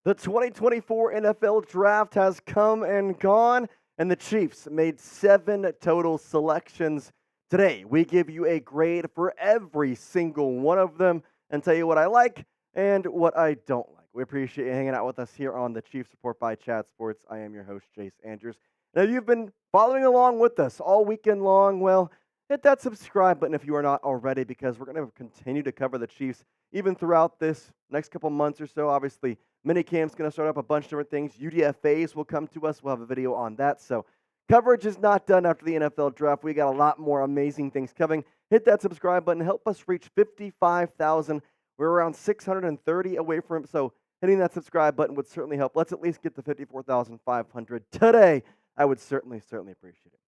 The 2024 NFL Draft has come and gone, and the Chiefs made 7 total selections. Today, we give you a grade for every single one of them and tell you what I like and what I don't like. We appreciate you hanging out with us here on the Chiefs Report by Chat Sports. I am your host, Jace Andrews. Now, if you've been following along with us all weekend long, well, hit that subscribe button if you are not already, because we're going to continue to cover the Chiefs even throughout this next couple months or so. Obviously, Minicamp's going to start up a bunch of different things. UDFAs will come to us. We'll have a video on that. So coverage is not done after the NFL draft. We got a lot more amazing things coming. Hit that subscribe button. Help us reach 55,000. We're around 630 away from it. So hitting that subscribe button would certainly help. Let's at least get to 54,500 today. I would certainly appreciate it.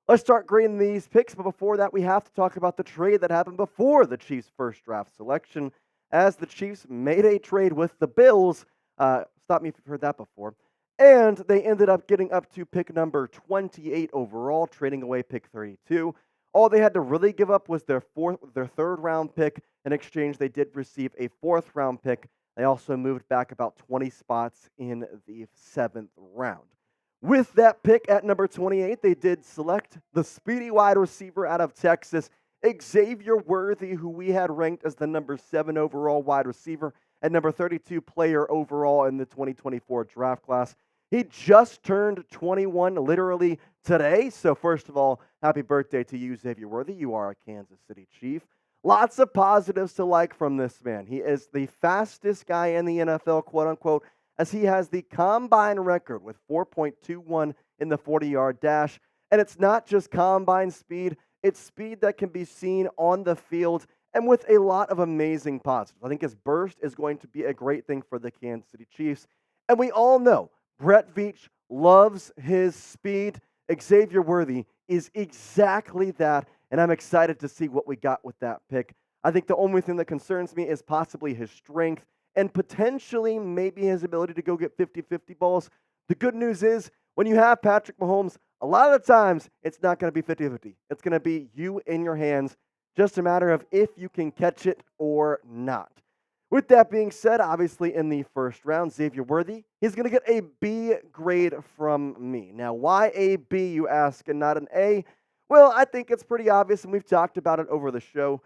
Let's start grading these picks. But before that, we have to talk about the trade that happened before the Chiefs' first draft selection, as the Chiefs made a trade with the Bills. Stop me if you've heard that before. And they ended up getting up to pick number 28 overall, trading away pick 32. All they had to really give up was their third round pick. In exchange, they did receive a fourth round pick. They also moved back about 20 spots in the 7th round. With that pick at number 28, they did select the speedy wide receiver out of Texas, Xavier Worthy, who we had ranked as the number 7 overall wide receiver and number 32 player overall in the 2024 draft class. He just turned 21 literally today. So first of all, happy birthday to you, Xavier Worthy. You are a Kansas City Chief. Lots of positives to like from this man. He is the fastest guy in the NFL, quote unquote, as he has the combine record with 4.21 in the 40-yard dash. And it's not just combine speed, it's speed that can be seen on the field and with a lot of amazing positives. I think his burst is going to be a great thing for the Kansas City Chiefs. And we all know Brett Veach loves his speed. Xavier Worthy is exactly that, and I'm excited to see what we got with that pick. I think the only thing that concerns me is possibly his strength and potentially maybe his ability to go get 50-50 balls. The good news is when you have Patrick Mahomes, a lot of the times it's not going to be 50-50. It's going to be you in your hands, just a matter of if you can catch it or not. With that being said, obviously in the first round, Xavier Worthy, he's going to get a B grade from me. Now, why a B, you ask, and not an A? Well, I think it's pretty obvious, and we've talked about it over the show.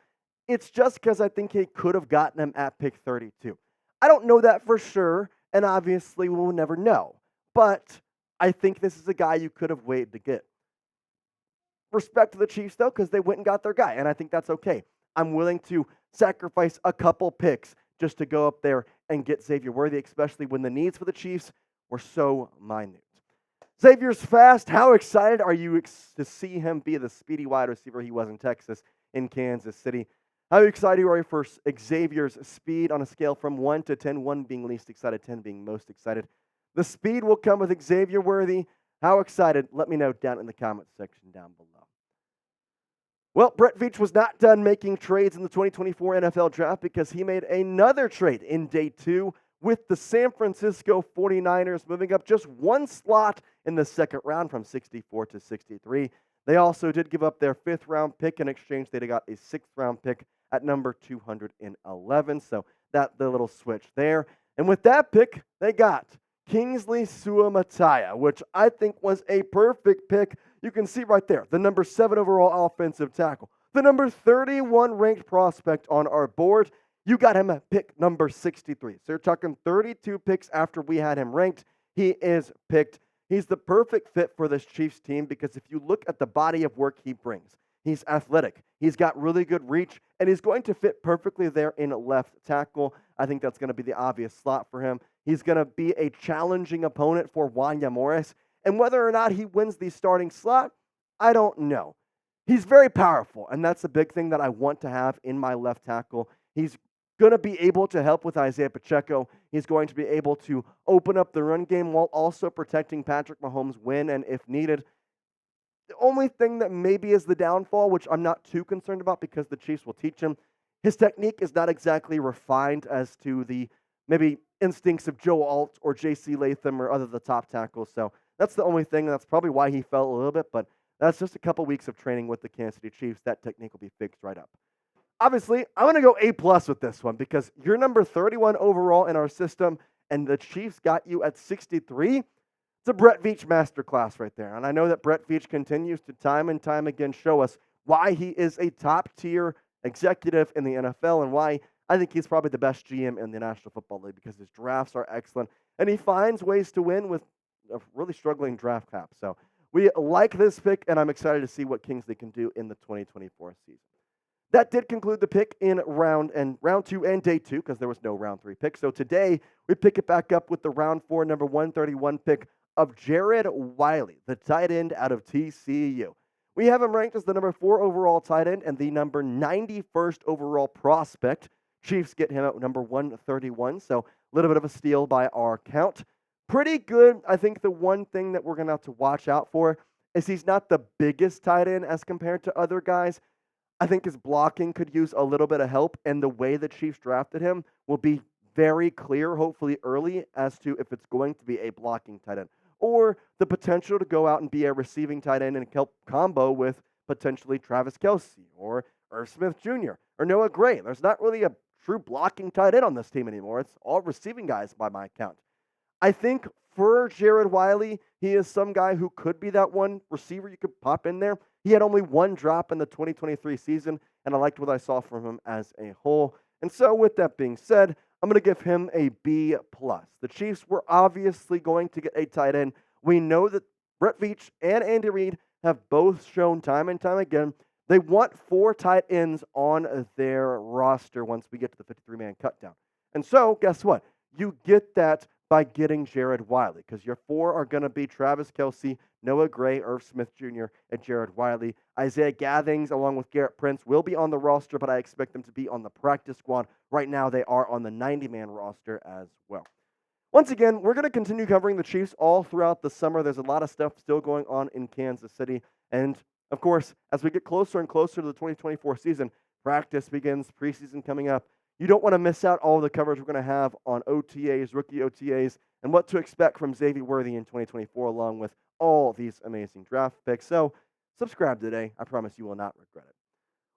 It's just because I think he could have gotten him at pick 32. I don't know that for sure, and obviously we'll never know. But I think this is a guy you could have waited to get. Respect to the Chiefs, though, because they went and got their guy, and I think that's okay. I'm willing to sacrifice a couple picks just to go up there and get Xavier Worthy, especially when the needs for the Chiefs were so minute. Xavier's fast. How excited are you to see him be the speedy wide receiver he was in Texas, in Kansas City? How excited are you for Xavier's speed on a scale from 1 to 10, 1 being least excited, 10 being most excited? The speed will come with Xavier Worthy. How excited? Let me know down in the comments section down below. Well, Brett Veach was not done making trades in the 2024 NFL Draft, because he made another trade in day 2 with the San Francisco 49ers, moving up just one slot in the second round from 64 to 63. They also did give up their 5th round pick. In exchange, they got a 6th round pick at number 211. So that the little switch there. And with that pick, they got Kingsley Suamataia, which I think was a perfect pick. You can see right there, the number 7 overall offensive tackle, the number 31 ranked prospect on our board. You got him at pick number 63. So you're talking 32 picks after we had him ranked. He is picked. He's the perfect fit for this Chiefs team, because if you look at the body of work he brings, he's athletic, he's got really good reach, and he's going to fit perfectly there in left tackle. I think that's going to be the obvious slot for him. He's going to be a challenging opponent for Wanya Morris. And whether or not he wins the starting slot, I don't know. He's very powerful, and that's the big thing that I want to have in my left tackle. He's going to be able to help with Isaiah Pacheco. He's going to be able to open up the run game while also protecting Patrick Mahomes when and if needed. The only thing that maybe is the downfall, which I'm not too concerned about because the Chiefs will teach him, his technique is not exactly refined as to the maybe instincts of Joe Alt or J.C. Latham or other the top tackles. So that's the only thing. That's probably why he fell a little bit, but that's just a couple weeks of training with the Kansas City Chiefs. That technique will be fixed right up. Obviously, I'm going to go A+ with this one, because you're number 31 overall in our system, and the Chiefs got you at 63, it's a Brett Veach masterclass right there. And I know that Brett Veach continues to time and time again show us why he is a top-tier executive in the NFL and why I think he's probably the best GM in the National Football League because his drafts are excellent, and he finds ways to win with a really struggling draft cap. So we like this pick, and I'm excited to see what Kingsley can do in the 2024 season. That did conclude the pick in round 2 and day 2 because there was no round 3 pick. So today we pick it back up with the round 4, number 131 pick of Jared Wiley, the tight end out of TCU. We have him ranked as the number 4 overall tight end and the number 91st overall prospect. Chiefs get him at number 131, so a little bit of a steal by our count. Pretty good. I think the one thing that we're going to have to watch out for is he's not the biggest tight end as compared to other guys. I think his blocking could use a little bit of help, and the way the Chiefs drafted him will be very clear, hopefully early, as to if it's going to be a blocking tight end or the potential to go out and be a receiving tight end and help combo with potentially Travis Kelce or Irv Smith Jr. or Noah Gray. There's not really a true blocking tight end on this team anymore. It's all receiving guys by my count. I think for Jared Wiley, he is some guy who could be that one receiver you could pop in there. He had only one drop in the 2023 season, and I liked what I saw from him as a whole. And so with that being said, I'm going to give him a B+. The Chiefs were obviously going to get a tight end. We know that Brett Veach and Andy Reid have both shown time and time again they want 4 tight ends on their roster once we get to the 53-man cutdown. And so, guess what? You get that by getting Jared Wiley, because your 4 are going to be Travis Kelce, Noah Gray, Irv Smith Jr., and Jared Wiley. Isaiah Gathings, along with Garrett Prince, will be on the roster, but I expect them to be on the practice squad. Right now, they are on the 90-man roster as well. Once again, we're going to continue covering the Chiefs all throughout the summer. There's a lot of stuff still going on in Kansas City. And, of course, as we get closer and closer to the 2024 season, practice begins, preseason coming up. You don't want to miss out all the coverage we're going to have on OTAs, rookie OTAs, and what to expect from Xavier Worthy in 2024, along with all these amazing draft picks. So subscribe today. I promise you will not regret it.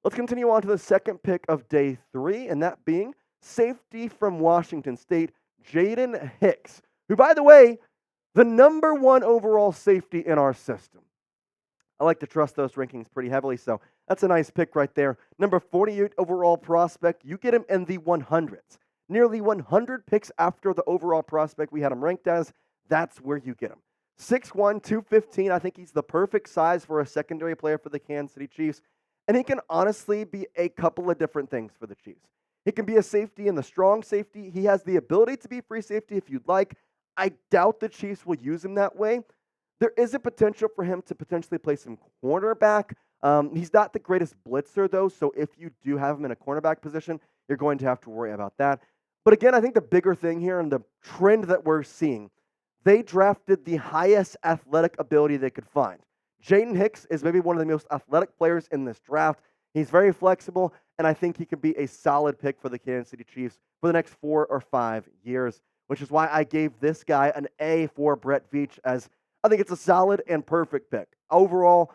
Let's continue on to the second pick of day 3, and that being safety from Washington State, Jaden Hicks, who, by the way, the number 1 overall safety in our system. I like to trust those rankings pretty heavily, so that's a nice pick right there. Number 48 overall prospect. You get him in the 100s. Nearly 100 picks after the overall prospect we had him ranked as. That's where you get him. 6'1", 215. I think he's the perfect size for a secondary player for the Kansas City Chiefs. And he can honestly be a couple of different things for the Chiefs. He can be a safety and the strong safety. He has the ability to be free safety if you'd like. I doubt the Chiefs will use him that way. There is a potential for him to potentially play some cornerback. He's not the greatest blitzer, though, so if you do have him in a cornerback position, you're going to have to worry about that. But again, I think the bigger thing here and the trend that we're seeing, they drafted the highest athletic ability they could find. Jaden Hicks is maybe one of the most athletic players in this draft. He's very flexible, and I think he could be a solid pick for the Kansas City Chiefs for the next 4 or 5 years, which is why I gave this guy an A for Brett Veach, as I think it's a solid and perfect pick. Overall,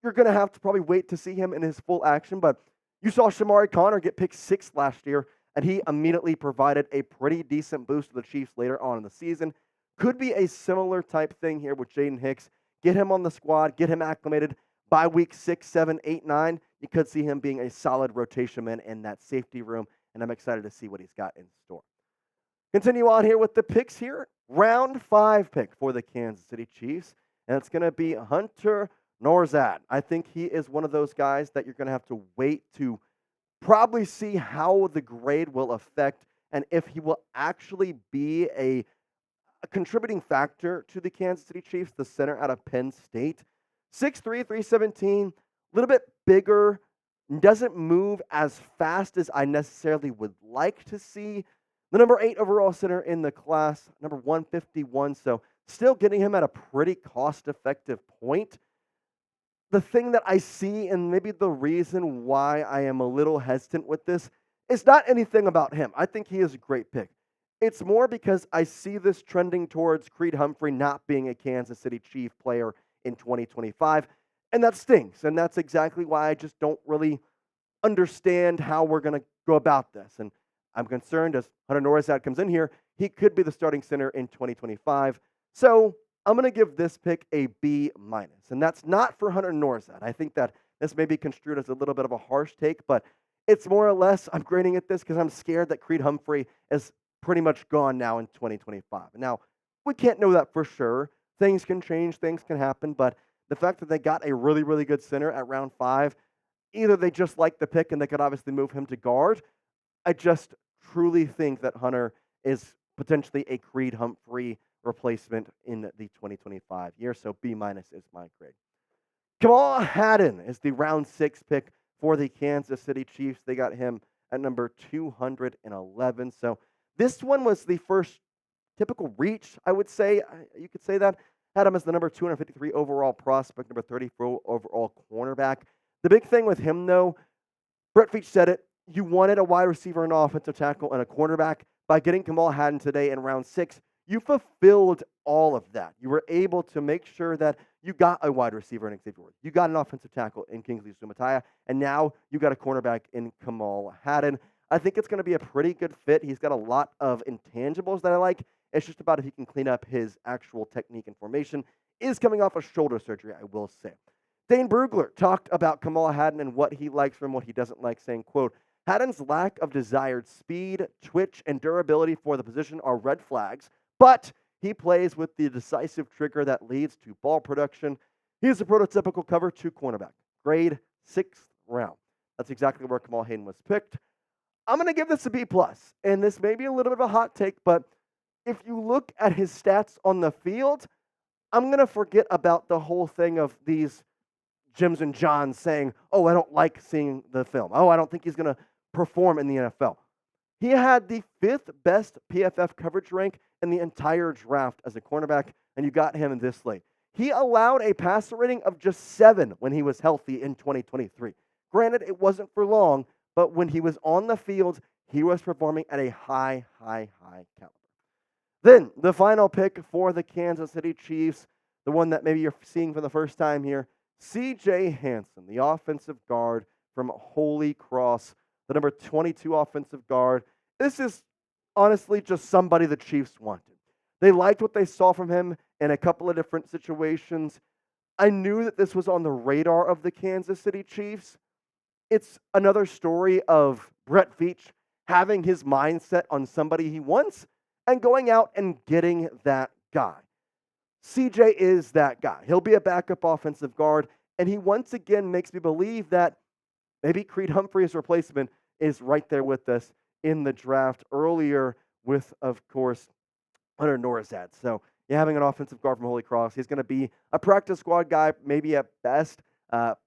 you're going to have to probably wait to see him in his full action, but you saw Shamari Connor get picked 6th last year, and he immediately provided a pretty decent boost to the Chiefs later on in the season. Could be a similar type thing here with Jaden Hicks. Get him on the squad, get him acclimated. By week 6, 7, 8, 9, you could see him being a solid rotation man in that safety room, and I'm excited to see what he's got in store. Continue on here with the picks here. Round 5 pick for the Kansas City Chiefs, and it's going to be Hunter Nourzad. I think he is one of those guys that you're going to have to wait to probably see how the grade will affect and if he will actually be a contributing factor to the Kansas City Chiefs, the center out of Penn State. 6'3", 317, a little bit bigger, doesn't move as fast as I necessarily would like to see. The number 8 overall center in the class, number 151, so still getting him at a pretty cost-effective point. The thing that I see, and maybe the reason why I am a little hesitant with this, is not anything about him. I think he is a great pick. It's more because I see this trending towards Creed Humphrey not being a Kansas City Chief player in 2025, and that stinks, and that's exactly why I just don't really understand how we're going to go about this. And I'm concerned as Hunter Nourzad comes in here, he could be the starting center in 2025. So I'm going to give this pick a B-, and that's not for Hunter Nourzad. I think that this may be construed as a little bit of a harsh take, but it's more or less I'm grading at this because I'm scared that Creed Humphrey is pretty much gone now in 2025. Now, we can't know that for sure. Things can change, things can happen, but the fact that they got a really, really good center at round 5, either they just like the pick and they could obviously move him to guard. I just truly think that Hunter is potentially a Creed Humphrey replacement in the 2025 year, so B- is my grade. Kamal Hadden is the round 6 pick for the Kansas City Chiefs. They got him at number 211. So this one was the first typical reach, I would say. You could say that. Had him as the number 253 overall prospect, number 34 overall cornerback. The big thing with him, though, Brett Veach said it, you wanted a wide receiver, an offensive tackle, and a cornerback. By getting Kamal Hadden today in round 6, you fulfilled all of that. You were able to make sure that you got a wide receiver in Xavier Worthy. You got an offensive tackle in Kingsley Suamataia, and now you got a cornerback in Kamal Hadden. I think it's going to be a pretty good fit. He's got a lot of intangibles that I like. It's just about if he can clean up his actual technique and formation. Is coming off a shoulder surgery, I will say. Dane Brugler talked about Kamal Hadden and what he likes from what he doesn't like, saying, quote, Hadden's lack of desired speed, twitch, and durability for the position are red flags, but he plays with the decisive trigger that leads to ball production. He's a prototypical cover 2 cornerback, grade 6th round. That's exactly where Kamal Haden was picked. I'm going to give this a B+, and this may be a little bit of a hot take, but if you look at his stats on the field, I'm going to forget about the whole thing of these Jims and Johns saying, oh, I don't like seeing the film. Oh, I don't think he's going to perform in the NFL. He had the 5th best PFF coverage rank in the entire draft as a cornerback, and you got him in this late. He allowed a passer rating of just 7 when he was healthy in 2023. Granted, it wasn't for long, but when he was on the field, he was performing at a high caliber. Then, the final pick for the Kansas City Chiefs, the one that maybe you're seeing for the first time here, C.J. Hanson, the offensive guard from Holy Cross, the number 22 offensive guard. This is honestly just somebody the Chiefs wanted. They liked what they saw from him in a couple of different situations. I knew that this was on the radar of the Kansas City Chiefs. It's another story of Brett Veach having his mindset on somebody he wants and going out and getting that guy. CJ is that guy. He'll be a backup offensive guard, and he once again makes me believe that maybe Creed Humphrey's replacement is right there with us in the draft earlier with, of course, Hunter Nourzad. So you're having an offensive guard from Holy Cross. He's going to be a practice squad guy, maybe at best. Get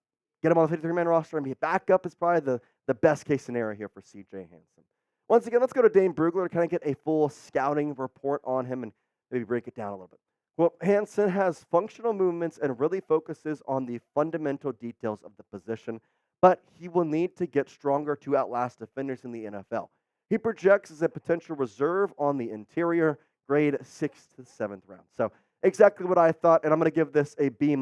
him on the 53-man roster and be a backup is probably the best case scenario here for C.J. Hanson. Once again, let's go to Dane Brugler to kind of get a full scouting report on him and maybe break it down a little bit. Well, Hanson has functional movements and really focuses on the fundamental details of the position, but he will need to get stronger to outlast defenders in the NFL. He projects as a potential reserve on the interior, grade 6th to 7th round. So exactly what I thought, and I'm going to give this a B-.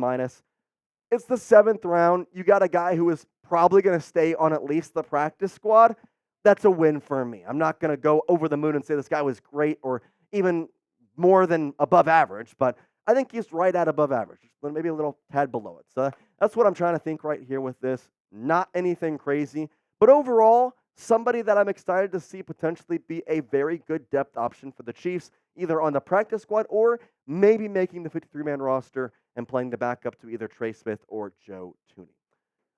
It's the 7th round. You got a guy who is probably going to stay on at least the practice squad. That's a win for me. I'm not going to go over the moon and say this guy was great or even more than above average, but I think he's right at above average, maybe a little tad below it. So that's what I'm trying to think right here with this. Not anything crazy, but overall, somebody that I'm excited to see potentially be a very good depth option for the Chiefs, either on the practice squad or maybe making the 53-man roster and playing the backup to either Trey Smith or Joe Thuney.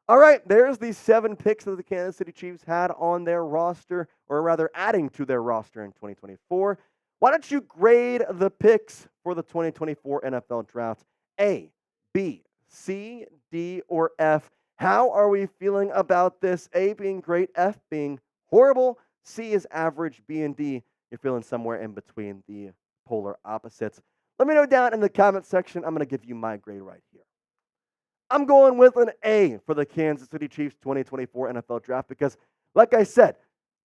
All right, there's the 7 picks that the Kansas City Chiefs had on their roster, or rather adding to their roster in 2024. Why don't you grade the picks for the 2024 NFL Draft? A, B, C, D, or F? How are we feeling about this? A being great, F being horrible, C is average, B and D, you're feeling somewhere in between the polar opposites. Let me know down in the comment section. I'm going to give you my grade right here. I'm going with an A for the Kansas City Chiefs 2024 NFL Draft because, like I said,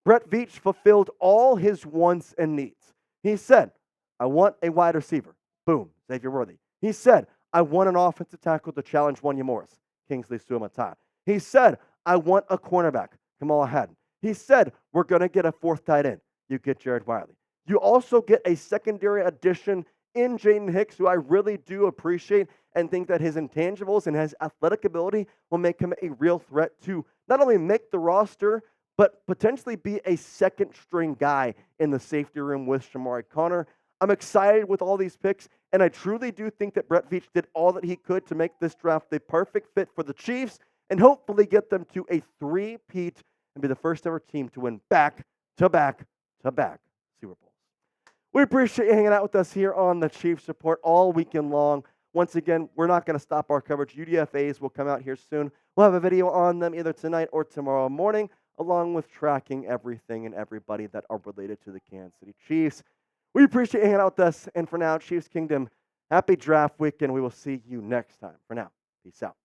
Brett Veach fulfilled all his wants and needs. He said, I want a wide receiver. Boom, Xavier Worthy. He said, I want an offensive tackle to challenge Wanya Morris. Kingsley Suamataia. He said, I want a cornerback. Kamal Hadden. He said, we're going to get a 4th tight end. You get Jared Wiley. You also get a secondary addition in Jaden Hicks, who I really do appreciate and think that his intangibles and his athletic ability will make him a real threat to not only make the roster, but potentially be a second string guy in the safety room with Shamari Connor. I'm excited with all these picks, and I truly do think that Brett Veach did all that he could to make this draft the perfect fit for the Chiefs and hopefully get them to a three-peat and be the first ever team to win back-to-back-to-back Super Bowls. We appreciate you hanging out with us here on the Chiefs Report all weekend long. Once again, we're not going to stop our coverage. UDFAs will come out here soon. We'll have a video on them either tonight or tomorrow morning, along with tracking everything and everybody that are related to the Kansas City Chiefs. We appreciate you hanging out with us. And for now, Chiefs Kingdom, happy draft weekend. We will see you next time. For now, peace out.